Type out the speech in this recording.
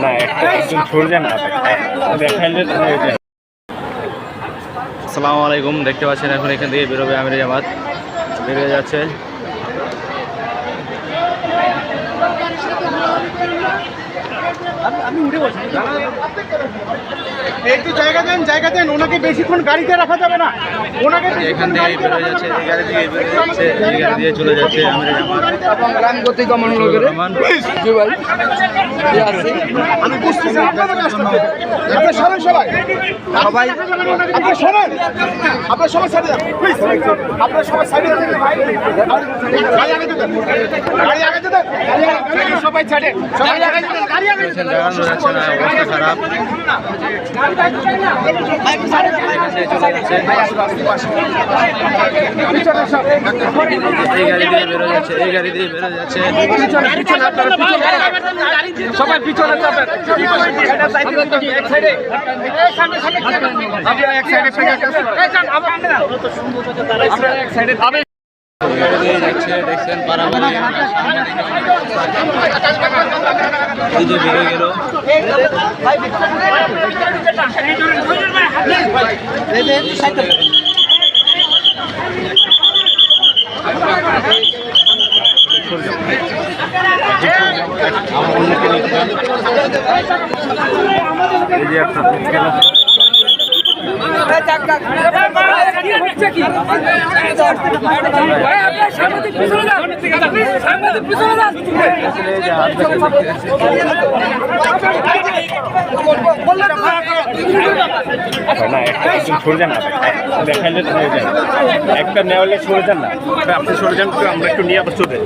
না একজন ছড়ে যান না দেখাইলে। আসসালামু আলাইকুম, দেখতে পাচ্ছেন এখন এখান থেকে বেরোবে আমির জামাত, বেরিয়ে যাচ্ছে। একটু জায়গা দেন ওনাকে বেশিক্ষণ গাড়িতে রাখা যাবে না। ওনাকে এখান থেকে বেরোয় যাচ্ছে, এই গাড়ি থেকে বেরোয় যাচ্ছে, এই গাড়ি দিয়ে চলে যাচ্ছে আমির জামাত। আমি বুঝতেছি আপনারা সরেন সবাই আপনারা সরেন, আপনারা সবাই সাইডে যান প্লিজ, আপনারা সবাই সাইডে যান, গাড়ি আগে দেন, গাড়ি আগে দেন, সবাই সাইডে, সবাই আগে দেন, গাড়ি আগে দেন। দাঁড়ানো যাচ্ছে না, অবস্থা খারাপ। এই গাড়ি দিয়ে বেরোয় যাচ্ছে, এই গাড়ি দিয়ে বেরোয় যাচ্ছে। সবাই পিছনে যাবেন, আপনারা এক সাইডে থেকে আপনারা এক সাইডে যাবেন। গাড়ি দিয়ে যাচ্ছে, দেখছেন পারাবাড়ি এই যে বেরিয়ে গেল। এই যে একটা না একজন ছড়ে যান না দেখাইলে একটা নেওয়ালে সরে যান না, আপনি সরে যান, আমরা একটু নিয়ে আবার চলে